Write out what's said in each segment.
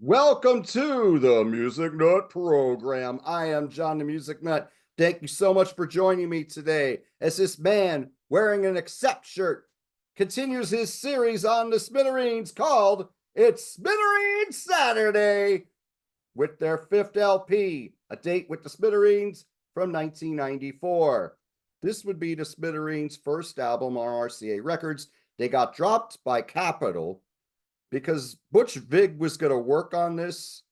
Welcome to the Music Nut Program. I am John the Music Nut. Thank you so much for joining me today as this man wearing an Accept shirt continues his series on the Smithereens called It's Smithereens Saturday with their fifth LP, A Date with the Smithereens from 1994. This would be the Smithereens' first album on RCA Records. They got dropped by Capitol because Butch Vig was going to work on this.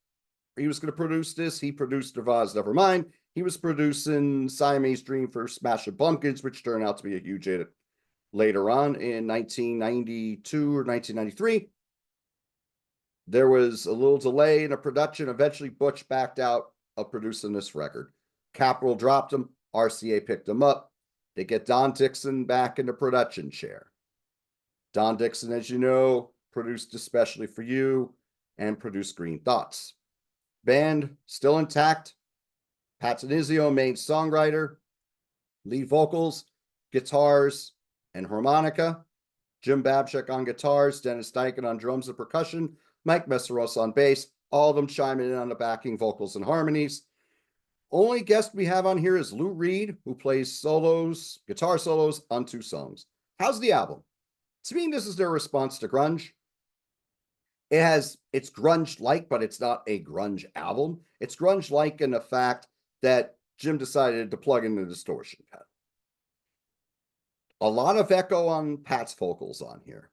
He was going to produce this. He produced Nevada's Nevermind. He was producing Siamese Dream for Smashing Pumpkins, which turned out to be a huge hit later on in 1992 or 1993. There was a little delay in the production. Eventually, Butch backed out of producing this record. Capitol dropped him. RCA picked him up. They get Don Dixon back in the production chair. Don Dixon, as you know, produced Especially for You and produced Green Thoughts. Band still intact. Pat Denizio, main songwriter, lead vocals, guitars, and harmonica. Jim Babchek on guitars, Dennis Dyken on drums and percussion, Mike Messeros on bass, all of them chiming in on the backing vocals and harmonies. Only guest we have on here is Lou Reed, who plays solos, guitar solos on 2 songs. How's the album? To me, this is their response to grunge. It's grunge-like, but it's not a grunge album. It's grunge-like in the fact that Jim decided to plug in the distortion pedal. A lot of echo on Pat's vocals on here.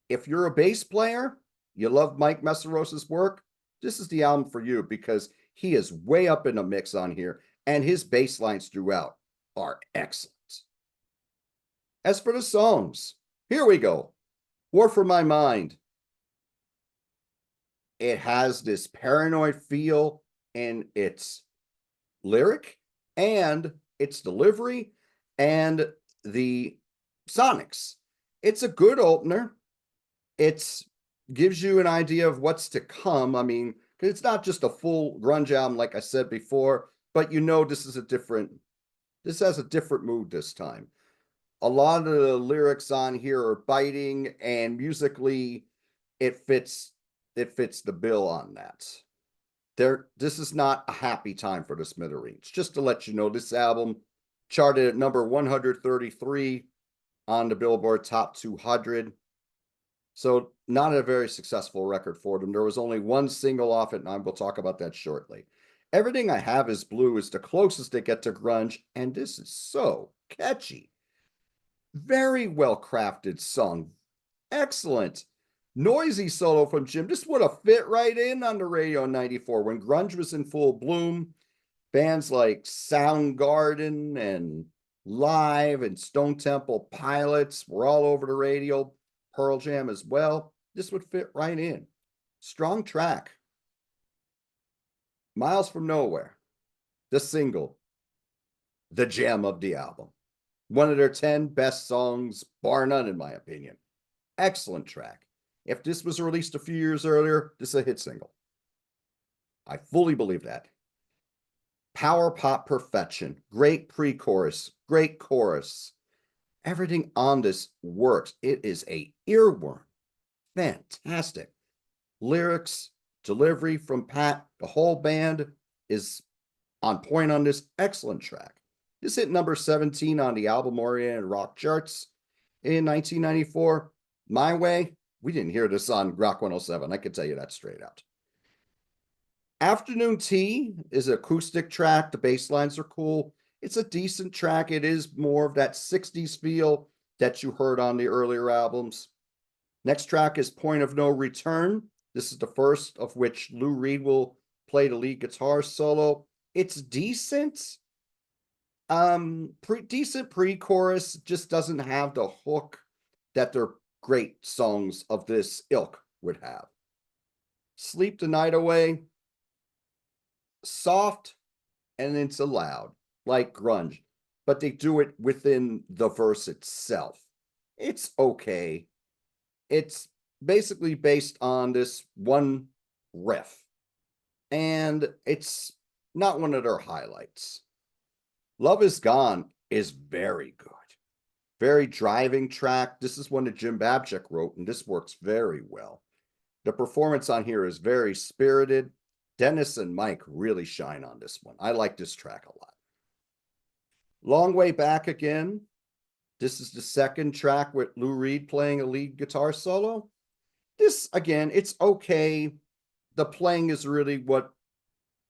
If you're a bass player, you love Mike Messeros's work, this is the album for you because he is way up in the mix on here, and his bass lines throughout are excellent. As for the songs, here we go. War for My Mind. It has this paranoid feel in its lyric and its delivery and the sonics. It's a good opener. It gives you an idea of what's to come. I mean, it's not just a full grunge album, like I said before, but you know this has a different mood this time. A lot of the lyrics on here are biting, and musically it fits the bill on that. This is not a happy time for the Smithereens. Just to let you know, this album charted at number 133 on the Billboard Top 200. So not a very successful record for them. There was only one single off it, and I will talk about that shortly. Everything I Have Is Blue is the closest they get to grunge, and this is so catchy. Very well crafted song. Excellent. Noisy solo from Jim. This would have fit right in on the radio in 94 when grunge was in full bloom. Bands like Soundgarden and Live and Stone Temple Pilots were all over the radio. Pearl Jam as well. This would fit right in. Strong track. Miles from Nowhere. The single. The gem of the album. One of their 10 best songs, bar none, in my opinion. Excellent track. If this was released a few years earlier, this is a hit single. I fully believe that. Power pop perfection. Great pre-chorus. Great chorus. Everything on this works. It is a earworm. Fantastic. Lyrics, delivery from Pat, the whole band is on point on this. Excellent track. This hit number 17 on the album-oriented rock charts in 1994. My Way, we didn't hear this on Rock 107. I can tell you that straight out. Afternoon Tea is an acoustic track. The bass lines are cool. It's a decent track. It is more of that 60s feel that you heard on the earlier albums. Next track is Point of No Return. This is the first of which Lou Reed will play the lead guitar solo. It's decent. Decent pre-chorus, just doesn't have the hook that their great songs of this ilk would have. Sleep the Night Away. Soft and it's loud, like grunge, but they do it within the verse itself. It's okay. It's basically based on this one riff, and it's not one of their highlights. Love Is Gone is very good. Very driving track. This is one that Jim Babchek wrote, and this works very well. The performance on here is very spirited. Dennis and Mike really shine on this one. I like this track a lot. Long Way Back Again. This is the second track with Lou Reed playing a lead guitar solo. This, again, it's okay. The playing is really what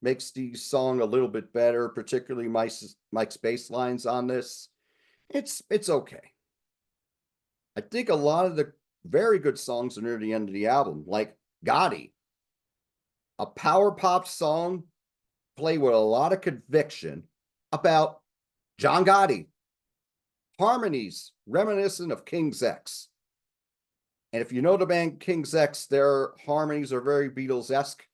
makes the song a little bit better, particularly Mike's bass lines on this. It's okay. I think a lot of the very good songs are near the end of the album, like Gotti, a power pop song played with a lot of conviction about John Gotti. Harmonies reminiscent of King's X. And if you know the band King's X, their harmonies are very Beatles-esque.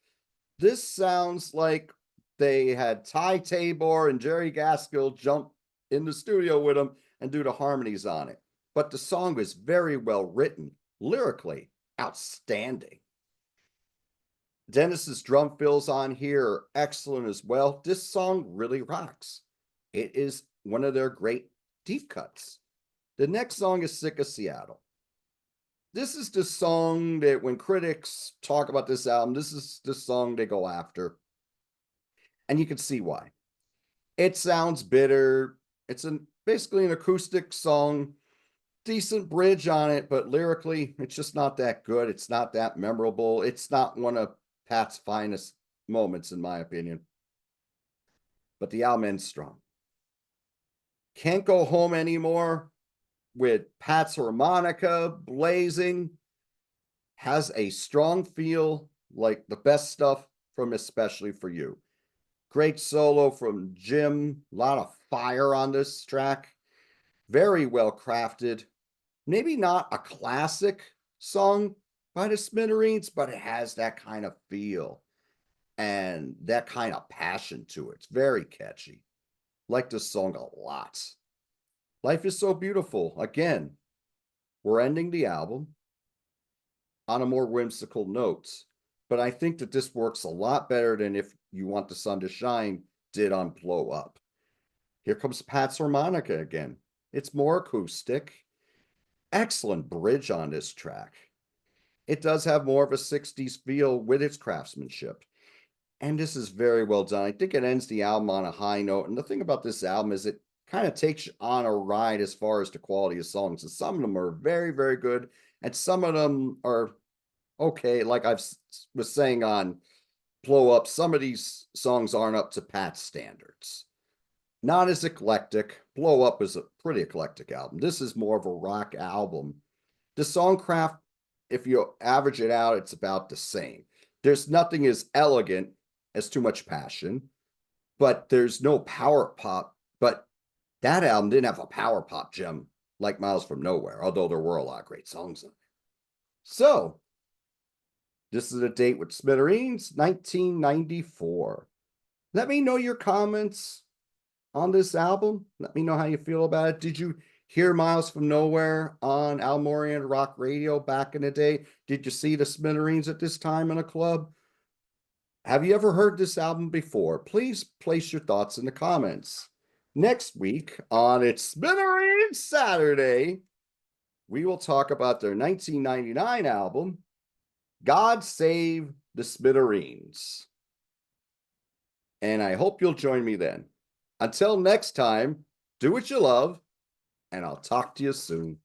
This sounds like they had Ty Tabor and Jerry Gaskill jump in the studio with them and do the harmonies on it. But the song is very well written, lyrically outstanding. Dennis's drum fills on here are excellent as well. This song really rocks. It is one of their great deep cuts. The next song is Sick of Seattle. This is the song that when critics talk about this album, this is the song they go after. And you can see why. It sounds bitter. It's basically an acoustic song, decent bridge on it, but lyrically, it's just not that good. It's not that memorable. It's not one of Pat's finest moments, in my opinion. But the album ends strong. Can't Go Home Anymore, with Pat's harmonica blazing, has a strong feel like the best stuff from Especially For You. Great solo from Jim, a lot of fire on this track, very well crafted. Maybe not a classic song by the Smithereens, but it has that kind of feel and that kind of passion to it. It's very catchy. Like this song a lot. Life Is So Beautiful. Again, we're ending the album on a more whimsical note, but I think that this works a lot better than If You Want the Sun to Shine did on Blow Up. Here comes Pat's harmonica again. It's more acoustic. Excellent bridge on this track. It does have more of a 60s feel with its craftsmanship. And this is very well done. I think it ends the album on a high note. And the thing about this album is it kind of takes you on a ride as far as the quality of songs. And some of them are very, very good. And some of them are okay. Like I was saying on Blow Up, some of these songs aren't up to Pat's standards. Not as eclectic. Blow Up is a pretty eclectic album. This is more of a rock album. The songcraft, if you average it out, it's about the same. There's nothing as elegant as Too Much Passion, but there's no power pop. But that album didn't have a power pop gem like Miles from Nowhere, although there were a lot of great songs in it. So, this is a date with Smithereens, 1994. Let me know your comments on this album. Let me know how you feel about it. Did you hear Miles from Nowhere on Al Oriented Rock Radio back in the day? Did you see the Smithereens at this time in a club? Have you ever heard this album before? Please place your thoughts in the comments. Next week on It's Smithereens Saturday, we will talk about their 1999 album, God Save the Smithereens. And I hope you'll join me then. Until next time, do what you love, and I'll talk to you soon.